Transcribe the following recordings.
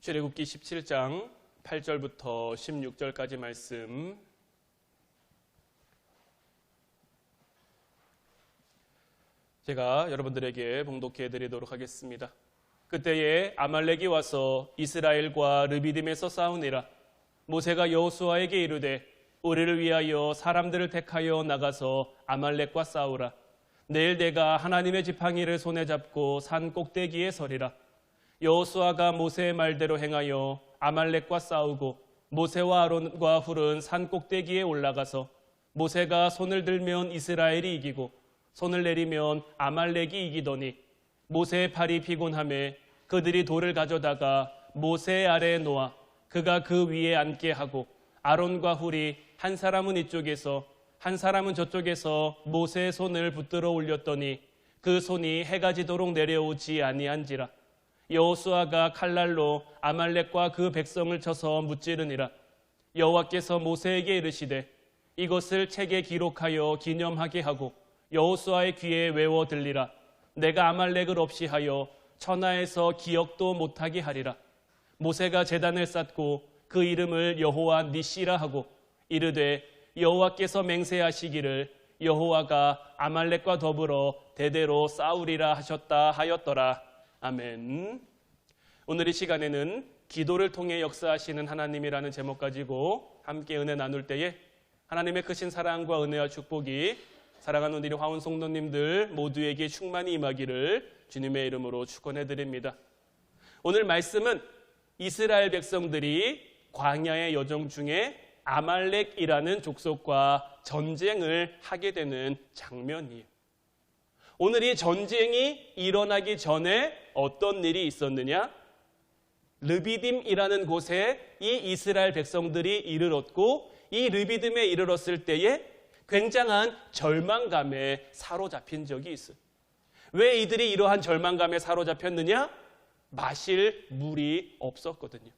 출애굽기 17장 8절부터 16절까지 말씀, 제가 여러분들에게 봉독해 드리도록 하겠습니다. 그때에 아말렉이 와서 이스라엘과 르비딤에서 싸우니라. 모세가 여호수아에게 이르되 우리를 위하여 사람들을 택하여 나가서 아말렉과 싸우라. 내일 내가 하나님의 지팡이를 손에 잡고 산 꼭대기에 서리라. 여호수아가 모세의 말대로 행하여 아말렉과 싸우고 모세와 아론과 훌은 산 꼭대기에 올라가서 모세가 손을 들면 이스라엘이 이기고 손을 내리면 아말렉이 이기더니 모세의 팔이 피곤하매 그들이 돌을 가져다가 모세 아래에 놓아 그가 그 위에 앉게 하고 아론과 훌이 한 사람은 이쪽에서 한 사람은 저쪽에서 모세의 손을 붙들어 올렸더니 그 손이 해가 지도록 내려오지 아니한지라. 여호수아가 칼날로 아말렉과 그 백성을 쳐서 무찌르니라. 여호와께서 모세에게 이르시되 이것을 책에 기록하여 기념하게 하고 여호수아의 귀에 외워 들리라. 내가 아말렉을 없이 하여 천하에서 기억도 못하게 하리라. 모세가 제단을 쌓고 그 이름을 여호와 니시라 하고 이르되 여호와께서 맹세하시기를 여호와가 아말렉과 더불어 대대로 싸우리라 하셨다 하였더라. 아멘. 오늘 이 시간에는 기도를 통해 역사하시는 하나님이라는 제목 가지고 함께 은혜 나눌 때에 하나님의 크신 사랑과 은혜와 축복이 사랑하는 우리 화원 성도님들 모두에게 충만히 임하기를 주님의 이름으로 축원해 드립니다. 오늘 말씀은 이스라엘 백성들이 광야의 여정 중에 아말렉이라는 족속과 전쟁을 하게 되는 장면이에요. 오늘 이 전쟁이 일어나기 전에 어떤 일이 있었느냐? 르비딤이라는 곳에 이 이스라엘 백성들이 이르렀고 이 르비딤에 이르렀을 때에 굉장한 절망감에 사로잡힌 적이 있어요. 왜 이들이 이러한 절망감에 사로잡혔느냐? 마실 물이 없었거든요.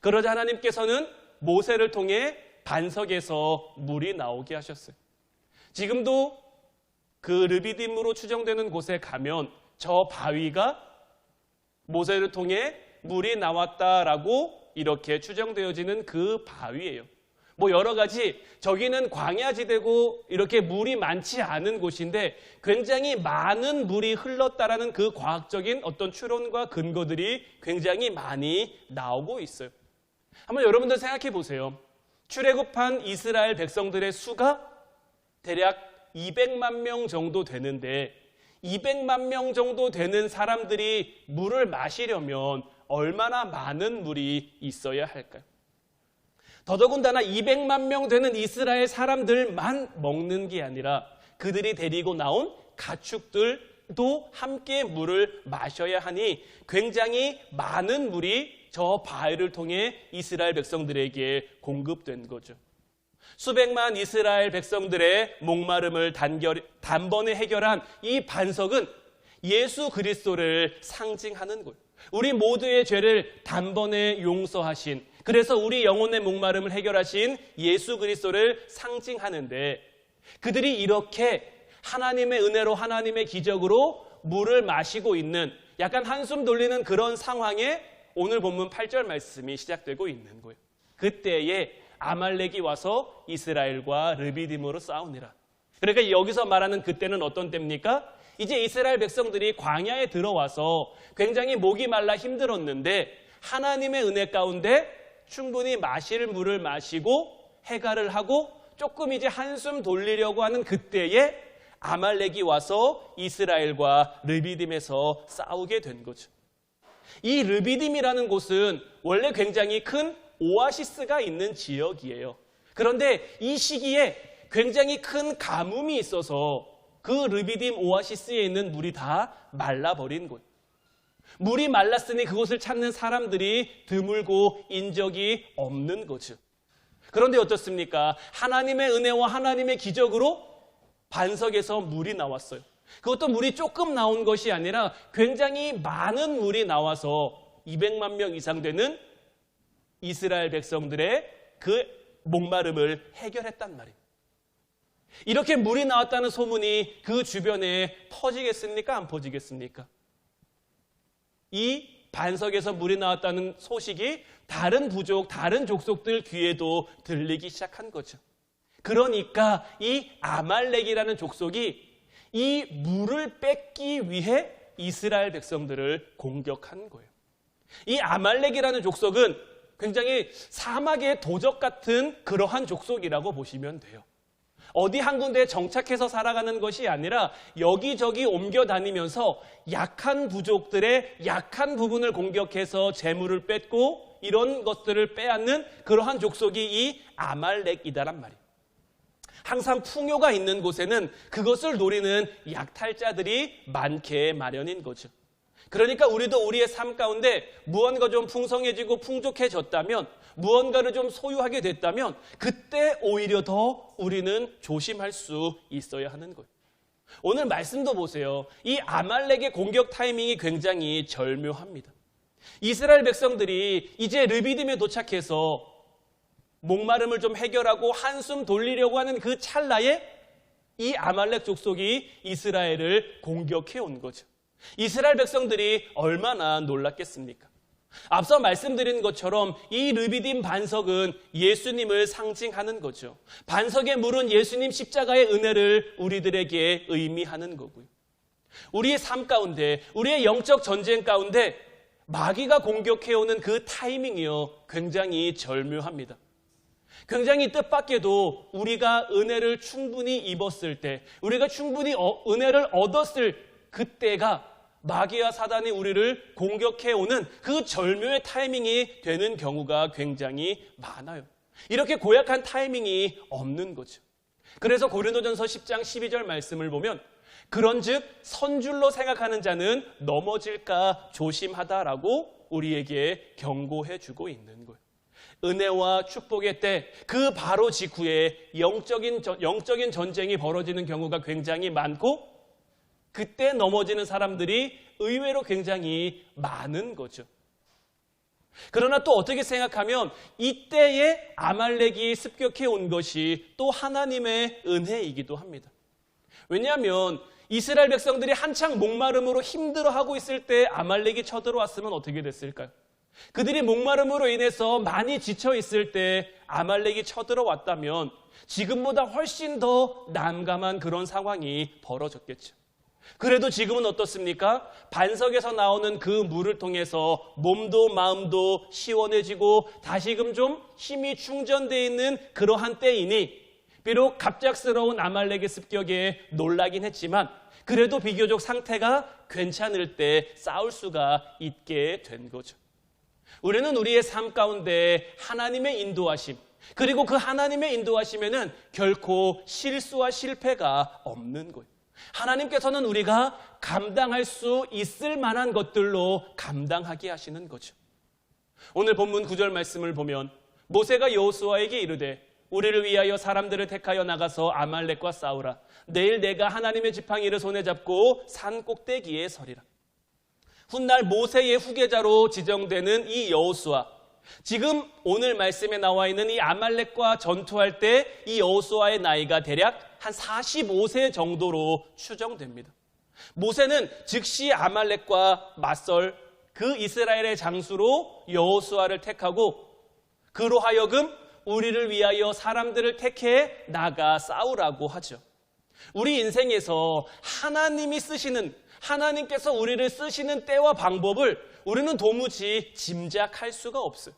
그러자 하나님께서는 모세를 통해 반석에서 물이 나오게 하셨어요. 지금도 그 르비딤으로 추정되는 곳에 가면 저 바위가 모세를 통해 물이 나왔다라고 이렇게 추정되어지는 그 바위예요. 뭐 여러 가지, 저기는 광야지대고 이렇게 물이 많지 않은 곳인데 굉장히 많은 물이 흘렀다라는 그 과학적인 어떤 추론과 근거들이 굉장히 많이 나오고 있어요. 한번 여러분들 생각해 보세요. 출애굽한 이스라엘 백성들의 수가 대략 200만 명 정도 되는데 200만 명 정도 되는 사람들이 물을 마시려면 얼마나 많은 물이 있어야 할까요? 더더군다나 200만 명 되는 이스라엘 사람들만 먹는 게 아니라 그들이 데리고 나온 가축들도 함께 물을 마셔야 하니 굉장히 많은 물이 저 바위를 통해 이스라엘 백성들에게 공급된 거죠. 수백만 이스라엘 백성들의 목마름을 단번에 해결한 이 반석은 예수 그리스도를 상징하는 거예요. 우리 모두의 죄를 단번에 용서하신, 그래서 우리 영혼의 목마름을 해결하신 예수 그리스도를 상징하는데 그들이 이렇게 하나님의 은혜로 하나님의 기적으로 물을 마시고 있는 약간 한숨 돌리는 그런 상황에 오늘 본문 8절 말씀이 시작되고 있는 거예요. 그때에 아말렉이 와서 이스라엘과 르비딤으로 싸우니라. 그러니까 여기서 말하는 그때는 어떤 때입니까? 이제 이스라엘 백성들이 광야에 들어와서 굉장히 목이 말라 힘들었는데 하나님의 은혜 가운데 충분히 마실 물을 마시고 해가를 하고 조금 이제 한숨 돌리려고 하는 그때에 아말렉이 와서 이스라엘과 르비딤에서 싸우게 된 거죠. 이 르비딤이라는 곳은 원래 굉장히 큰 오아시스가 있는 지역이에요. 그런데 이 시기에 굉장히 큰 가뭄이 있어서 그 르비딤 오아시스에 있는 물이 다 말라버린 거예요. 물이 말랐으니 그곳을 찾는 사람들이 드물고 인적이 없는 거죠. 그런데 어떻습니까? 하나님의 은혜와 하나님의 기적으로 반석에서 물이 나왔어요. 그것도 물이 조금 나온 것이 아니라 굉장히 많은 물이 나와서 200만 명 이상 되는 이스라엘 백성들의 그 목마름을 해결했단 말이에요. 이렇게 물이 나왔다는 소문이 그 주변에 퍼지겠습니까? 안 퍼지겠습니까? 이 반석에서 물이 나왔다는 소식이 다른 부족, 다른 족속들 귀에도 들리기 시작한 거죠. 그러니까 이 아말렉이라는 족속이 이 물을 뺏기 위해 이스라엘 백성들을 공격한 거예요. 이 아말렉이라는 족속은 굉장히 사막의 도적 같은 그러한 족속이라고 보시면 돼요. 어디 한 군데에 정착해서 살아가는 것이 아니라 여기저기 옮겨 다니면서 약한 부족들의 약한 부분을 공격해서 재물을 뺏고 이런 것들을 빼앗는 그러한 족속이 이 아말렉이다란 말이에요. 항상 풍요가 있는 곳에는 그것을 노리는 약탈자들이 많게 마련인 거죠. 그러니까 우리도 우리의 삶 가운데 무언가 좀 풍성해지고 풍족해졌다면, 무언가를 좀 소유하게 됐다면 그때 오히려 더 우리는 조심할 수 있어야 하는 거예요. 오늘 말씀도 보세요. 이 아말렉의 공격 타이밍이 굉장히 절묘합니다. 이스라엘 백성들이 이제 르비딤에 도착해서 목마름을 좀 해결하고 한숨 돌리려고 하는 그 찰나에 이 아말렉 족속이 이스라엘을 공격해 온 거죠. 이스라엘 백성들이 얼마나 놀랐겠습니까? 앞서 말씀드린 것처럼 이 르비딤 반석은 예수님을 상징하는 거죠. 반석의 물은 예수님 십자가의 은혜를 우리들에게 의미하는 거고요. 우리의 삶 가운데, 우리의 영적 전쟁 가운데 마귀가 공격해오는 그 타이밍이요, 굉장히 절묘합니다. 굉장히 뜻밖에도 우리가 은혜를 충분히 입었을 때, 우리가 충분히 은혜를 얻었을 그때가 마귀와 사단이 우리를 공격해오는 그 절묘의 타이밍이 되는 경우가 굉장히 많아요. 이렇게 고약한 타이밍이 없는 거죠. 그래서 고린도전서 10장 12절 말씀을 보면 그런즉 선줄로 생각하는 자는 넘어질까 조심하다라고 우리에게 경고해 주고 있는 거예요. 은혜와 축복의 때 그 바로 직후에 영적인 전쟁이 벌어지는 경우가 굉장히 많고 그때 넘어지는 사람들이 의외로 굉장히 많은 거죠. 그러나 또 어떻게 생각하면 이때에 아말렉이 습격해 온 것이 또 하나님의 은혜이기도 합니다. 왜냐하면 이스라엘 백성들이 한창 목마름으로 힘들어하고 있을 때 아말렉이 쳐들어왔으면 어떻게 됐을까요? 그들이 목마름으로 인해서 많이 지쳐 있을 때 아말렉이 쳐들어왔다면 지금보다 훨씬 더 난감한 그런 상황이 벌어졌겠죠. 그래도 지금은 어떻습니까? 반석에서 나오는 그 물을 통해서 몸도 마음도 시원해지고 다시금 좀 힘이 충전되어 있는 그러한 때이니 비록 갑작스러운 아말렉의 습격에 놀라긴 했지만 그래도 비교적 상태가 괜찮을 때 싸울 수가 있게 된 거죠. 우리는 우리의 삶 가운데 하나님의 인도하심, 그리고 그 하나님의 인도하심에는 결코 실수와 실패가 없는 거예요. 하나님께서는 우리가 감당할 수 있을 만한 것들로 감당하게 하시는 거죠. 오늘 본문 9절 말씀을 보면 모세가 여호수아에게 이르되 우리를 위하여 사람들을 택하여 나가서 아말렉과 싸우라. 내일 내가 하나님의 지팡이를 손에 잡고 산 꼭대기에 서리라. 훗날 모세의 후계자로 지정되는 이 여호수아, 지금 오늘 말씀에 나와 있는 이 아말렉과 전투할 때 이 여호수아의 나이가 대략 한 45세 정도로 추정됩니다. 모세는 즉시 아말렉과 맞설 그 이스라엘의 장수로 여호수아를 택하고 그로 하여금 우리를 위하여 사람들을 택해 나가 싸우라고 하죠. 우리 인생에서 하나님이 쓰시는, 하나님께서 우리를 쓰시는 때와 방법을 우리는 도무지 짐작할 수가 없어요.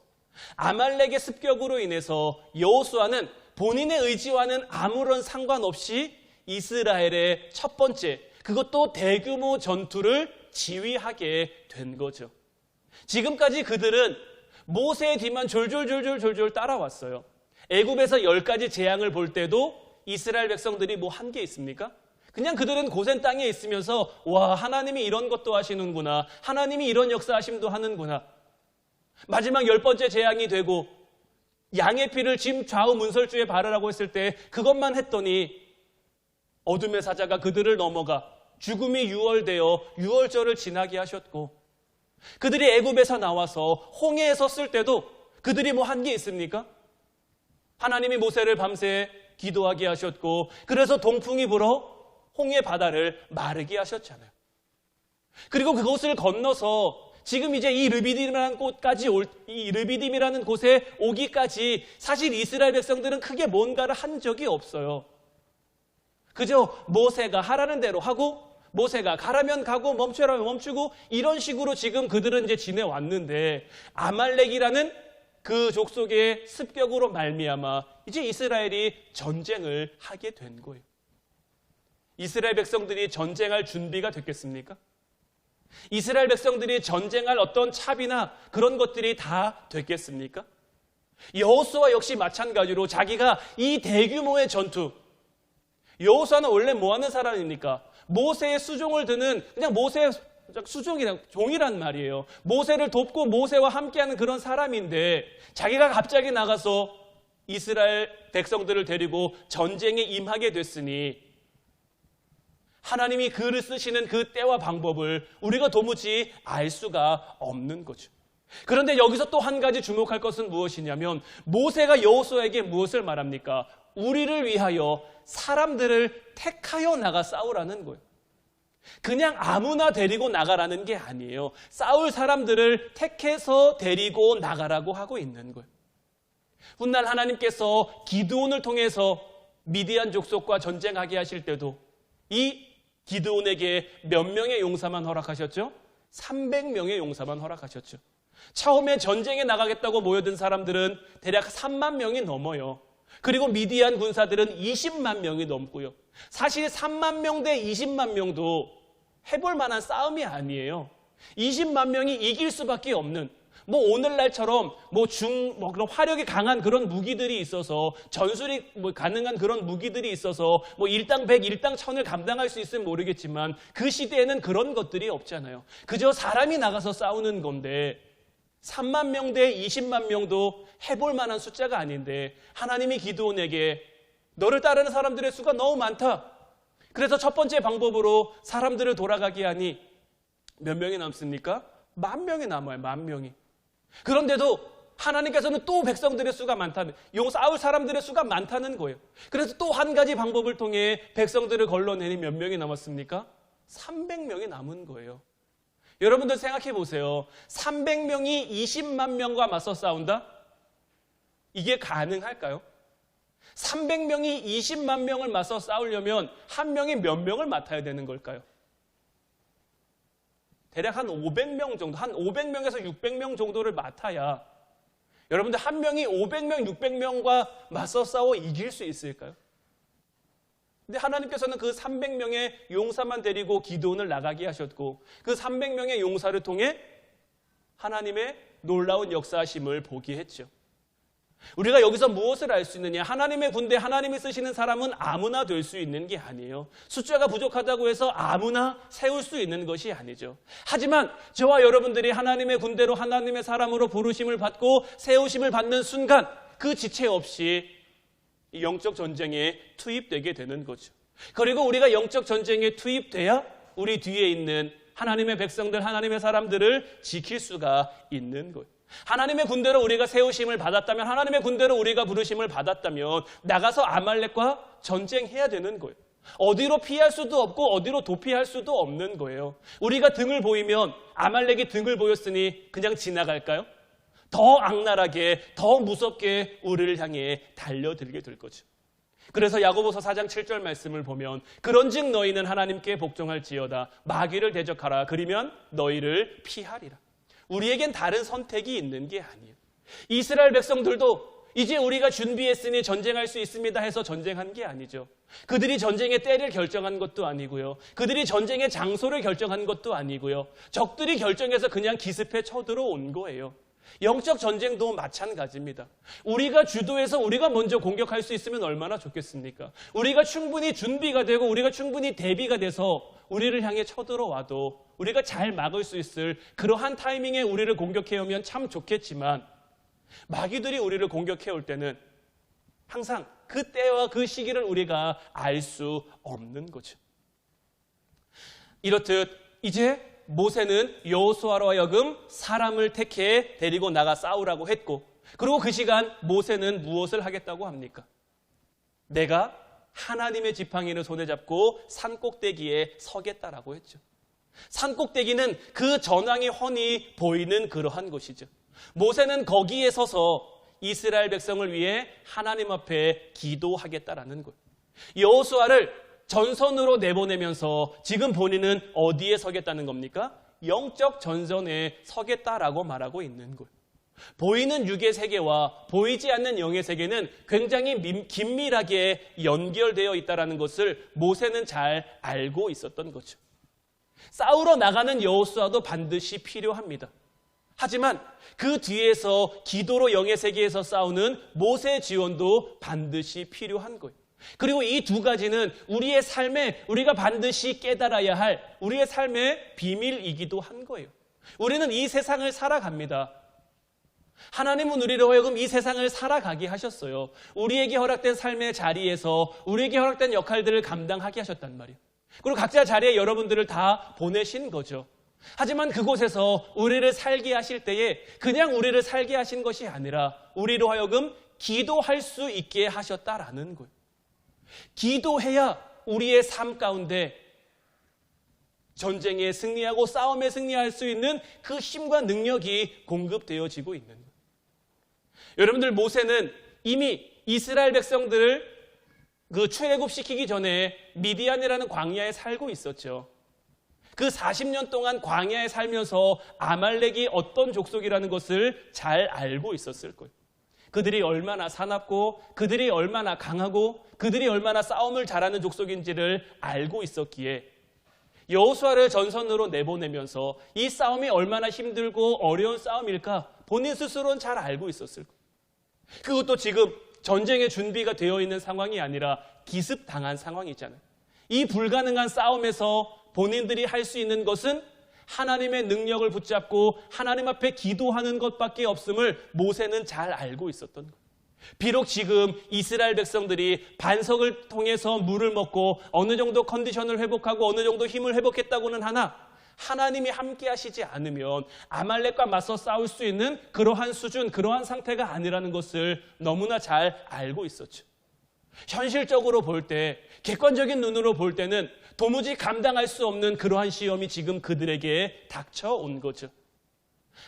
아말렉의 습격으로 인해서 여호수아는 본인의 의지와는 아무런 상관없이 이스라엘의 첫 번째, 그것도 대규모 전투를 지휘하게 된 거죠. 지금까지 그들은 모세의 뒤만 졸졸 따라왔어요. 애굽에서 10가지 재앙을 볼 때도 이스라엘 백성들이 뭐 한 게 있습니까? 그냥 그들은 고센 땅에 있으면서 와, 하나님이 이런 것도 하시는구나, 하나님이 이런 역사하심도 하는구나. 마지막 10번째 재앙이 되고 양의 피를 짐 좌우 문설주에 바르라고 했을 때 그것만 했더니 어둠의 사자가 그들을 넘어가 죽음이 유월되어 유월절을 지나게 하셨고, 그들이 애굽에서 나와서 홍해에 섰을 때도 그들이 뭐 한 게 있습니까? 하나님이 모세를 밤새 기도하게 하셨고, 그래서 동풍이 불어 홍해 바다를 마르게 하셨잖아요. 그리고 그곳을 건너서 지금 이제 이 르비딤이라는 곳에 오기까지 사실 이스라엘 백성들은 크게 뭔가를 한 적이 없어요. 그저 모세가 하라는 대로 하고 모세가 가라면 가고 멈추라면 멈추고 이런 식으로 지금 그들은 이제 지내왔는데 아말렉이라는 그 족속의 습격으로 말미암아 이제 이스라엘이 전쟁을 하게 된 거예요. 이스라엘 백성들이 전쟁할 준비가 됐겠습니까? 이스라엘 백성들이 전쟁할 어떤 차비나 그런 것들이 다 됐겠습니까? 여호수아 역시 마찬가지로 자기가 이 대규모의 전투, 여호수아는 원래 뭐 하는 사람입니까? 모세의 수종을 드는 그냥 모세의 수종이란 종이란 말이에요. 모세를 돕고 모세와 함께하는 그런 사람인데 자기가 갑자기 나가서 이스라엘 백성들을 데리고 전쟁에 임하게 됐으니 하나님이 그를 쓰시는 그 때와 방법을 우리가 도무지 알 수가 없는 거죠. 그런데 여기서 또 한 가지 주목할 것은 무엇이냐면 모세가 여호수아에게 무엇을 말합니까? 우리를 위하여 사람들을 택하여 나가 싸우라는 거예요. 그냥 아무나 데리고 나가라는 게 아니에요. 싸울 사람들을 택해서 데리고 나가라고 하고 있는 거예요. 훗날 하나님께서 기드온을 통해서 미디안 족속과 전쟁하게 하실 때도 이 기드온에게 몇 명의 용사만 허락하셨죠? 300명의 용사만 허락하셨죠. 처음에 전쟁에 나가겠다고 모여든 사람들은 대략 3만 명이 넘어요. 그리고 미디안 군사들은 20만 명이 넘고요. 사실 3만 명 대 20만 명도 해볼 만한 싸움이 아니에요. 20만 명이 이길 수밖에 없는, 오늘날처럼 그런 화력이 강한 그런 무기들이 있어서 전술이 가능한 그런 무기들이 있어서 일당 100, 일당 1000을 감당할 수 있으면 모르겠지만 그 시대에는 그런 것들이 없잖아요. 그저 사람이 나가서 싸우는 건데 3만 명 대 20만 명도 해볼 만한 숫자가 아닌데 하나님이 기드온에게 너를 따르는 사람들의 수가 너무 많다. 그래서 첫 번째 방법으로 사람들을 돌아가게 하니 몇 명이 남습니까? 10,000명이 남아요. 10,000명이. 그런데도 하나님께서는 또 백성들의 수가 많다는, 싸울 사람들의 수가 많다는 거예요. 그래서 또 한 가지 방법을 통해 백성들을 걸러내니 몇 명이 남았습니까? 300명이 남은 거예요. 여러분들 생각해 보세요. 300명이 20만 명과 맞서 싸운다? 이게 가능할까요? 300명이 20만 명을 맞서 싸우려면 한 명이 몇 명을 맡아야 되는 걸까요? 대략 한 500명 정도, 한 500명에서 600명 정도를 맡아야 여러분들 한 명이 500명, 600명과 맞서 싸워 이길 수 있을까요? 근데 하나님께서는 그 300명의 용사만 데리고 기드온을 나가게 하셨고 그 300명의 용사를 통해 하나님의 놀라운 역사하심을 보게 했죠. 우리가 여기서 무엇을 알 수 있느냐? 하나님의 군대, 하나님이 쓰시는 사람은 아무나 될 수 있는 게 아니에요. 숫자가 부족하다고 해서 아무나 세울 수 있는 것이 아니죠. 하지만 저와 여러분들이 하나님의 군대로 하나님의 사람으로 부르심을 받고 세우심을 받는 순간 그 지체 없이 영적 전쟁에 투입되게 되는 거죠. 그리고 우리가 영적 전쟁에 투입돼야 우리 뒤에 있는 하나님의 백성들, 하나님의 사람들을 지킬 수가 있는 거예요. 하나님의 군대로 우리가 세우심을 받았다면, 하나님의 군대로 우리가 부르심을 받았다면 나가서 아말렉과 전쟁해야 되는 거예요. 어디로 피할 수도 없고 어디로 도피할 수도 없는 거예요. 우리가 등을 보이면 아말렉이 등을 보였으니 그냥 지나갈까요? 더 악랄하게, 더 무섭게 우리를 향해 달려들게 될 거죠. 그래서 야고보서 4장 7절 말씀을 보면 그런즉 너희는 하나님께 복종할지어다 마귀를 대적하라 그리면 너희를 피하리라. 우리에겐 다른 선택이 있는 게 아니에요. 이스라엘 백성들도 이제 우리가 준비했으니 전쟁할 수 있습니다 해서 전쟁한 게 아니죠. 그들이 전쟁의 때를 결정한 것도 아니고요. 그들이 전쟁의 장소를 결정한 것도 아니고요. 적들이 결정해서 그냥 기습해 쳐들어온 거예요. 영적 전쟁도 마찬가지입니다. 우리가 주도해서 우리가 먼저 공격할 수 있으면 얼마나 좋겠습니까? 우리가 충분히 준비가 되고 우리가 충분히 대비가 돼서 우리를 향해 쳐들어와도 우리가 잘 막을 수 있을 그러한 타이밍에 우리를 공격해 오면 참 좋겠지만 마귀들이 우리를 공격해 올 때는 항상 그 때와 그 시기를 우리가 알 수 없는 거죠. 이렇듯 이제 모세는 여호수아로 하여금 사람을 택해 데리고 나가 싸우라고 했고 그리고 그 시간 모세는 무엇을 하겠다고 합니까? 내가 하나님의 지팡이를 손에 잡고 산 꼭대기에 서겠다라고 했죠. 산꼭대기는 그 전황이 훤히 보이는 그러한 곳이죠. 모세는 거기에 서서 이스라엘 백성을 위해 하나님 앞에 기도하겠다라는 거예요. 여호수아를 전선으로 내보내면서 지금 본인은 어디에 서겠다는 겁니까? 영적 전선에 서겠다라고 말하고 있는 거예요. 보이는 육의 세계와 보이지 않는 영의 세계는 굉장히 긴밀하게 연결되어 있다는 것을 모세는 잘 알고 있었던 거죠. 싸우러 나가는 여호수아도 반드시 필요합니다. 하지만 그 뒤에서 기도로 영의 세계에서 싸우는 모세의 지원도 반드시 필요한 거예요. 그리고 이 두 가지는 우리의 삶에 우리가 반드시 깨달아야 할 우리의 삶의 비밀이기도 한 거예요. 우리는 이 세상을 살아갑니다. 하나님은 우리로 하여금 이 세상을 살아가게 하셨어요. 우리에게 허락된 삶의 자리에서 우리에게 허락된 역할들을 감당하게 하셨단 말이에요. 그리고 각자 자리에 여러분들을 다 보내신 거죠. 하지만 그곳에서 우리를 살게 하실 때에 그냥 우리를 살게 하신 것이 아니라 우리로 하여금 기도할 수 있게 하셨다라는 거예요. 기도해야 우리의 삶 가운데 전쟁에 승리하고 싸움에 승리할 수 있는 그 힘과 능력이 공급되어지고 있는 거예요. 여러분들, 모세는 이미 이스라엘 백성들을 출애굽시키기 전에 미디안이라는 광야에 살고 있었죠. 그 40년 동안 광야에 살면서 아말렉이 어떤 족속이라는 것을 잘 알고 있었을 거예요. 그들이 얼마나 사납고 그들이 얼마나 강하고 그들이 얼마나 싸움을 잘하는 족속인지를 알고 있었기에 여호수아를 전선으로 내보내면서 이 싸움이 얼마나 힘들고 어려운 싸움일까 본인 스스로는 잘 알고 있었을 거예요. 그것도 지금 전쟁의 준비가 되어 있는 상황이 아니라 기습당한 상황이잖아요. 이 불가능한 싸움에서 본인들이 할 수 있는 것은 하나님의 능력을 붙잡고 하나님 앞에 기도하는 것밖에 없음을 모세는 잘 알고 있었던 거예요. 비록 지금 이스라엘 백성들이 반석을 통해서 물을 먹고 어느 정도 컨디션을 회복하고 어느 정도 힘을 회복했다고는 하나 하나님이 함께 하시지 않으면 아말렉과 맞서 싸울 수 있는 그러한 수준, 그러한 상태가 아니라는 것을 너무나 잘 알고 있었죠. 현실적으로 볼 때, 객관적인 눈으로 볼 때는 도무지 감당할 수 없는 그러한 시험이 지금 그들에게 닥쳐온 거죠.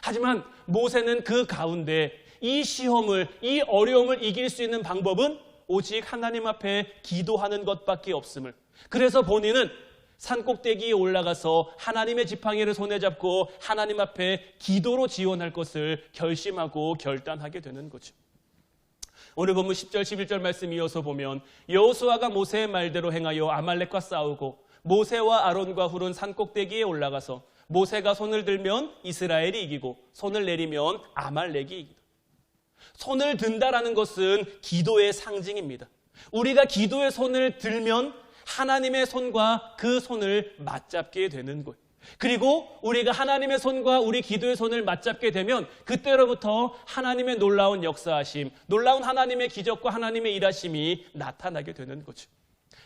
하지만 모세는 그 가운데 이 시험을, 이 어려움을 이길 수 있는 방법은 오직 하나님 앞에 기도하는 것밖에 없음을, 그래서 본인은 산꼭대기에 올라가서 하나님의 지팡이를 손에 잡고 하나님 앞에 기도로 지원할 것을 결심하고 결단하게 되는 거죠. 오늘 본문 10절 11절 말씀 이어서 보면 여호수아가 모세의 말대로 행하여 아말렉과 싸우고 모세와 아론과 훌은 산꼭대기에 올라가서 모세가 손을 들면 이스라엘이 이기고 손을 내리면 아말렉이 이기다. 손을 든다라는 것은 기도의 상징입니다. 우리가 기도의 손을 들면 하나님의 손과 그 손을 맞잡게 되는 거예요. 그리고 우리가 하나님의 손과 우리 기도의 손을 맞잡게 되면 그때로부터 하나님의 놀라운 역사하심, 놀라운 하나님의 기적과 하나님의 일하심이 나타나게 되는 거죠.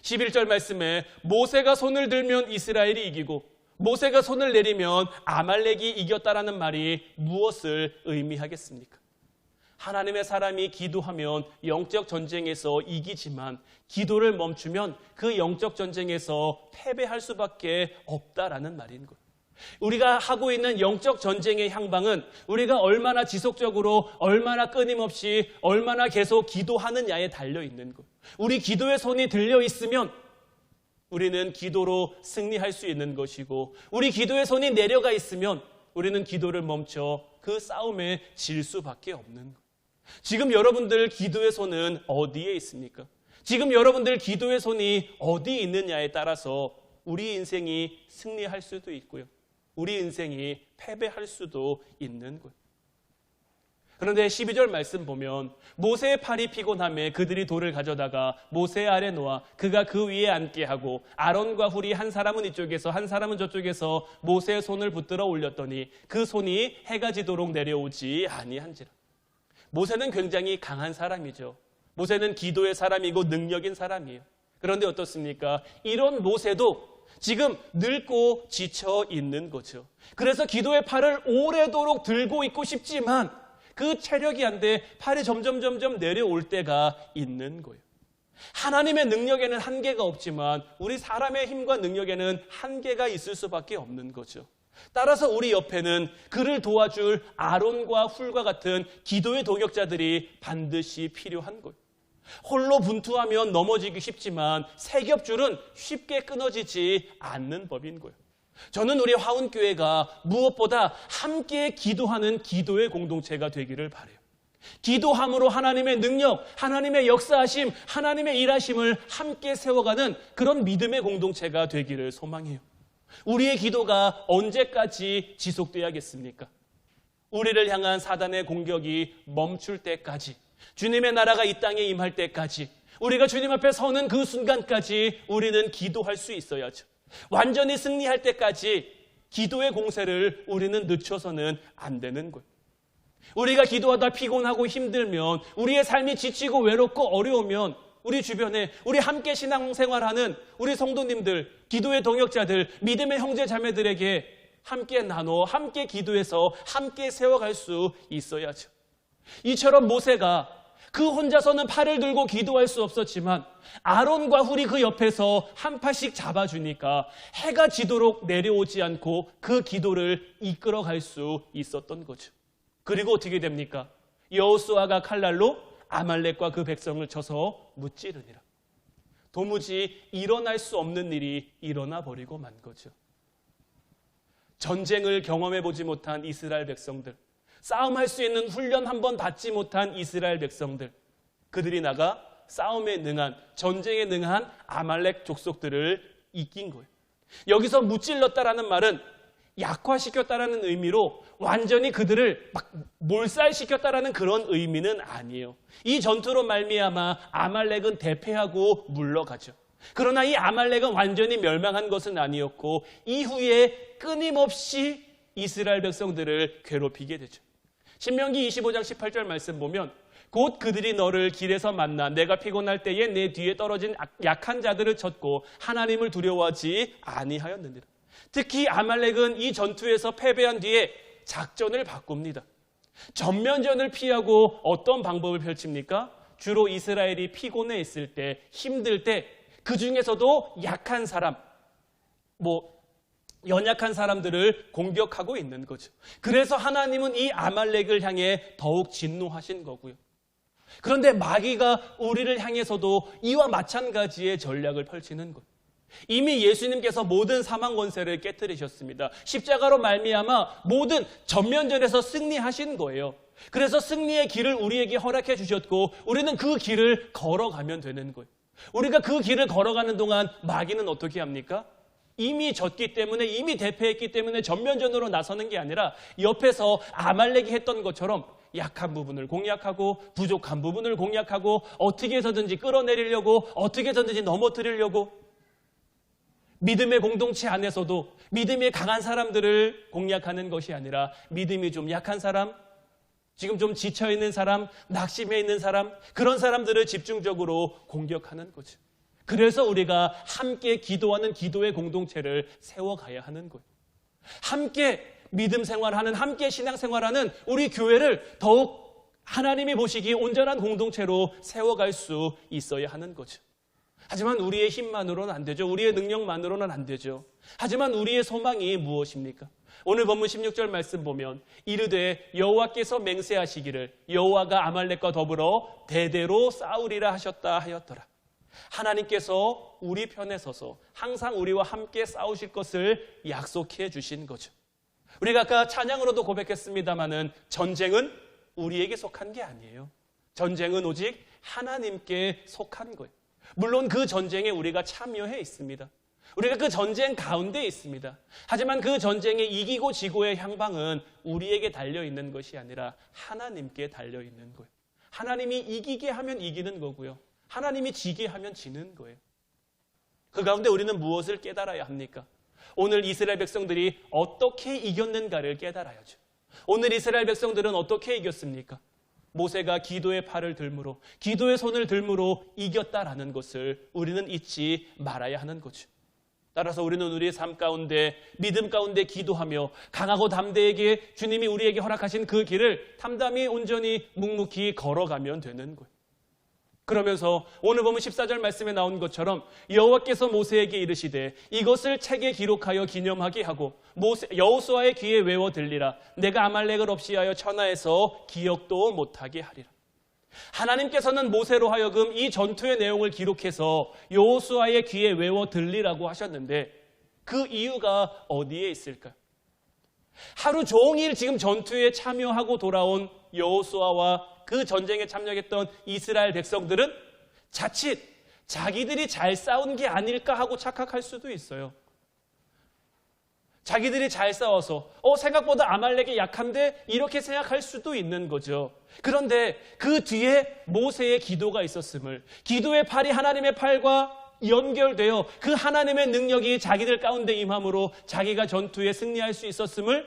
11절 말씀에 모세가 손을 들면 이스라엘이 이기고 모세가 손을 내리면 아말렉이 이겼다라는 말이 무엇을 의미하겠습니까? 하나님의 사람이 기도하면 영적 전쟁에서 이기지만 기도를 멈추면 그 영적 전쟁에서 패배할 수밖에 없다라는 말인 거예요. 우리가 하고 있는 영적 전쟁의 향방은 우리가 얼마나 지속적으로, 얼마나 끊임없이, 얼마나 계속 기도하느냐에 달려 있는 거예요. 우리 기도의 손이 들려 있으면 우리는 기도로 승리할 수 있는 것이고, 우리 기도의 손이 내려가 있으면 우리는 기도를 멈춰 그 싸움에 질 수밖에 없는 거예요. 지금 여러분들 기도의 손은 어디에 있습니까? 지금 여러분들 기도의 손이 어디 있느냐에 따라서 우리 인생이 승리할 수도 있고요, 우리 인생이 패배할 수도 있는 거예요. 그런데 12절 말씀 보면 모세의 팔이 피곤함에 그들이 돌을 가져다가 모세 아래 놓아 그가 그 위에 앉게 하고 아론과 훌이 한 사람은 이쪽에서 한 사람은 저쪽에서 모세의 손을 붙들어 올렸더니 그 손이 해가 지도록 내려오지 아니한지라. 모세는 굉장히 강한 사람이죠. 모세는 기도의 사람이고 능력인 사람이에요. 그런데 어떻습니까? 이런 모세도 지금 늙고 지쳐 있는 거죠. 그래서 기도의 팔을 오래도록 들고 있고 싶지만 그 체력이 안 돼 팔이 점점 내려올 때가 있는 거예요. 하나님의 능력에는 한계가 없지만 우리 사람의 힘과 능력에는 한계가 있을 수밖에 없는 거죠. 따라서 우리 옆에는 그를 도와줄 아론과 훌과 같은 기도의 동역자들이 반드시 필요한 거예요. 홀로 분투하면 넘어지기 쉽지만 세 겹줄은 쉽게 끊어지지 않는 법인 거예요. 저는 우리 화운교회가 무엇보다 함께 기도하는 기도의 공동체가 되기를 바라요. 기도함으로 하나님의 능력, 하나님의 역사하심, 하나님의 일하심을 함께 세워가는 그런 믿음의 공동체가 되기를 소망해요. 우리의 기도가 언제까지 지속돼야겠습니까? 우리를 향한 사단의 공격이 멈출 때까지, 주님의 나라가 이 땅에 임할 때까지, 우리가 주님 앞에 서는 그 순간까지 우리는 기도할 수 있어야죠. 완전히 승리할 때까지 기도의 공세를 우리는 늦춰서는 안 되는 거예요. 우리가 기도하다 피곤하고 힘들면, 우리의 삶이 지치고 외롭고 어려우면 우리 주변에 우리 함께 신앙생활하는 우리 성도님들, 기도의 동역자들, 믿음의 형제 자매들에게 함께 나눠 함께 기도해서 함께 세워갈 수 있어야죠. 이처럼 모세가 그 혼자서는 팔을 들고 기도할 수 없었지만 아론과 훌이 그 옆에서 한 팔씩 잡아주니까 해가 지도록 내려오지 않고 그 기도를 이끌어갈 수 있었던 거죠. 그리고 어떻게 됩니까? 여호수아가 칼날로 아말렉과 그 백성을 쳐서 무찌르니라. 도무지 일어날 수 없는 일이 일어나 버리고 만 거죠. 전쟁을 경험해 보지 못한 이스라엘 백성들, 싸움할 수 있는 훈련 한 번 받지 못한 이스라엘 백성들, 그들이 나가 싸움에 능한, 전쟁에 능한 아말렉 족속들을 이긴 거예요. 여기서 무찔렀다라는 말은 약화시켰다라는 의미로 완전히 그들을 막 몰살시켰다라는 그런 의미는 아니에요. 이 전투로 말미암아 아말렉은 대패하고 물러가죠. 그러나 이 아말렉은 완전히 멸망한 것은 아니었고 이후에 끊임없이 이스라엘 백성들을 괴롭히게 되죠. 신명기 25장 18절 말씀 보면 곧 그들이 너를 길에서 만나 내가 피곤할 때에 내 뒤에 떨어진 약한 자들을 쳤고 하나님을 두려워하지 아니하였느니라. 특히 아말렉은 이 전투에서 패배한 뒤에 작전을 바꿉니다. 전면전을 피하고 어떤 방법을 펼칩니까? 주로 이스라엘이 피곤해 있을 때, 힘들 때, 그 중에서도 약한 사람, 연약한 사람들을 공격하고 있는 거죠. 그래서 하나님은 이 아말렉을 향해 더욱 진노하신 거고요. 그런데 마귀가 우리를 향해서도 이와 마찬가지의 전략을 펼치는 거예요. 이미 예수님께서 모든 사망 권세를 깨뜨리셨습니다. 십자가로 말미암아 모든 전면전에서 승리하신 거예요. 그래서 승리의 길을 우리에게 허락해 주셨고 우리는 그 길을 걸어가면 되는 거예요. 우리가 그 길을 걸어가는 동안 마귀는 어떻게 합니까? 이미 졌기 때문에, 이미 대패했기 때문에 전면전으로 나서는 게 아니라 옆에서 아말렉이 했던 것처럼 약한 부분을 공략하고 부족한 부분을 공략하고 어떻게 해서든지 끌어내리려고, 어떻게 해서든지 넘어뜨리려고, 믿음의 공동체 안에서도 믿음이 강한 사람들을 공략하는 것이 아니라 믿음이 좀 약한 사람, 지금 좀 지쳐있는 사람, 낙심해 있는 사람, 그런 사람들을 집중적으로 공격하는 거죠. 그래서 우리가 함께 기도하는 기도의 공동체를 세워가야 하는 거예요. 함께 믿음 생활하는, 함께 신앙 생활하는 우리 교회를 더욱 하나님이 보시기에 온전한 공동체로 세워갈 수 있어야 하는 거죠. 하지만 우리의 힘만으로는 안 되죠. 우리의 능력만으로는 안 되죠. 하지만 우리의 소망이 무엇입니까? 오늘 본문 16절 말씀 보면 이르되 여호와께서 맹세하시기를 여호와가 아말렉과 더불어 대대로 싸우리라 하셨다 하였더라. 하나님께서 우리 편에 서서 항상 우리와 함께 싸우실 것을 약속해 주신 거죠. 우리가 아까 찬양으로도 고백했습니다마는 전쟁은 우리에게 속한 게 아니에요. 전쟁은 오직 하나님께 속한 거예요. 물론 그 전쟁에 우리가 참여해 있습니다. 우리가 그 전쟁 가운데 있습니다. 하지만 그 전쟁에 이기고 지고의 향방은 우리에게 달려있는 것이 아니라 하나님께 달려있는 거예요. 하나님이 이기게 하면 이기는 거고요. 하나님이 지게 하면 지는 거예요. 그 가운데 우리는 무엇을 깨달아야 합니까? 오늘 이스라엘 백성들이 어떻게 이겼는가를 깨달아야죠. 오늘 이스라엘 백성들은 어떻게 이겼습니까? 모세가 기도의 팔을 들므로, 기도의 손을 들므로 이겼다라는 것을 우리는 잊지 말아야 하는 거죠. 따라서 우리는 우리의 삶 가운데, 믿음 가운데 기도하며 강하고 담대하게 주님이 우리에게 허락하신 그 길을 담담히 온전히 묵묵히 걸어가면 되는 거예요. 그러면서 오늘 보면 14절 말씀에 나온 것처럼 여호와께서 모세에게 이르시되 이것을 책에 기록하여 기념하게 하고 여호수아의 귀에 외워 들리라. 내가 아말렉을 없이하여 천하에서 기억도 못하게 하리라. 하나님께서는 모세로 하여금 이 전투의 내용을 기록해서 여호수아의 귀에 외워 들리라고 하셨는데 그 이유가 어디에 있을까요? 하루 종일 지금 전투에 참여하고 돌아온 여호수아와 그 전쟁에 참여했던 이스라엘 백성들은 자칫 자기들이 잘 싸운 게 아닐까 하고 착각할 수도 있어요. 자기들이 잘 싸워서 생각보다 아말렉이 약한데 이렇게 생각할 수도 있는 거죠. 그런데 그 뒤에 모세의 기도가 있었음을, 기도의 팔이 하나님의 팔과 연결되어 그 하나님의 능력이 자기들 가운데 임함으로 자기가 전투에 승리할 수 있었음을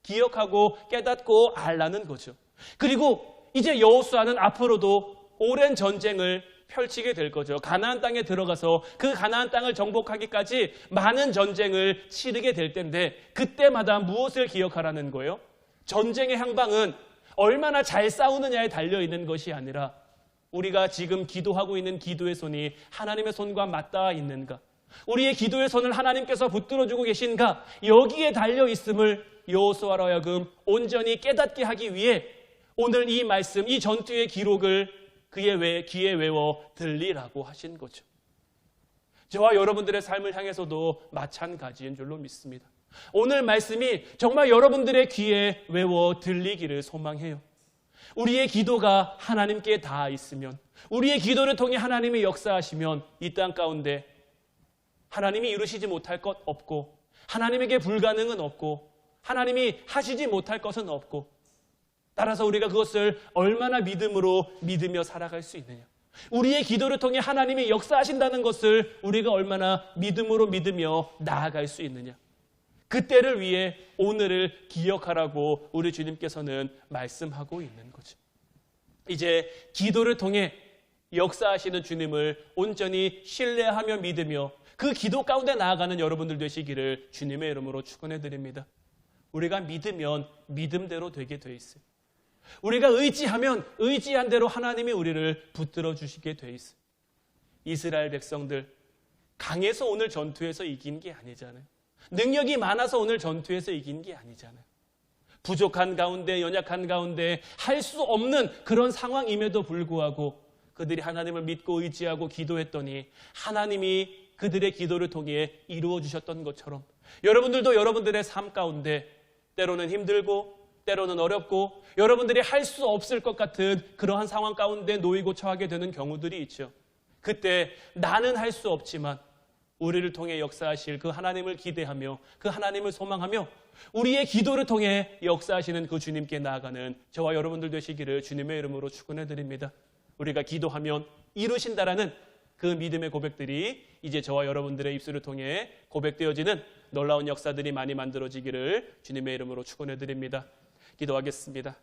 기억하고 깨닫고 알라는 거죠. 그리고 이제 여호수아는 앞으로도 오랜 전쟁을 펼치게 될 거죠. 가나안 땅에 들어가서 그 가나안 땅을 정복하기까지 많은 전쟁을 치르게 될 텐데 그때마다 무엇을 기억하라는 거예요? 전쟁의 향방은 얼마나 잘 싸우느냐에 달려있는 것이 아니라 우리가 지금 기도하고 있는 기도의 손이 하나님의 손과 맞닿아 있는가? 우리의 기도의 손을 하나님께서 붙들어주고 계신가? 여기에 달려있음을 여호수아로 하여금 온전히 깨닫게 하기 위해 오늘 이 말씀, 이 전투의 기록을 그의 귀에 외워 들리라고 하신 거죠. 저와 여러분들의 삶을 향해서도 마찬가지인 줄로 믿습니다. 오늘 말씀이 정말 여러분들의 귀에 외워 들리기를 소망해요. 우리의 기도가 하나님께 닿아 있으면, 우리의 기도를 통해 하나님이 역사하시면 이 땅 가운데 하나님이 이루시지 못할 것 없고 하나님에게 불가능은 없고 하나님이 하시지 못할 것은 없고 따라서 우리가 그것을 얼마나 믿으며 살아갈 수 있느냐. 우리의 기도를 통해 하나님이 역사하신다는 것을 우리가 얼마나 믿으며 나아갈 수 있느냐. 그때를 위해 오늘을 기억하라고 우리 주님께서는 말씀하고 있는 거죠. 이제 기도를 통해 역사하시는 주님을 온전히 신뢰하며 믿으며 그 기도 가운데 나아가는 여러분들 되시기를 주님의 이름으로 축원해 드립니다. 우리가 믿으면 믿음대로 되게 돼 있어요. 우리가 의지하면 의지한 대로 하나님이 우리를 붙들어 주시게 돼 있어요. 이스라엘 백성들 강해서 오늘 전투에서 이긴 게 아니잖아요. 능력이 많아서 오늘 전투에서 이긴 게 아니잖아요. 부족한 가운데 연약한 가운데 할 수 없는 그런 상황임에도 불구하고 그들이 하나님을 믿고 의지하고 기도했더니 하나님이 그들의 기도를 통해 이루어 주셨던 것처럼 여러분들도 여러분들의 삶 가운데 때로는 힘들고 때로는 어렵고 여러분들이 할 수 없을 것 같은 그러한 상황 가운데 놓이고 처하게 되는 경우들이 있죠. 그때 나는 할 수 없지만 우리를 통해 역사하실 그 하나님을 기대하며 그 하나님을 소망하며 우리의 기도를 통해 역사하시는 그 주님께 나아가는 저와 여러분들 되시기를 주님의 이름으로 축원해 드립니다. 우리가 기도하면 이루신다라는 그 믿음의 고백들이 이제 저와 여러분들의 입술을 통해 고백되어지는 놀라운 역사들이 많이 만들어지기를 주님의 이름으로 축원해 드립니다. 기도하겠습니다.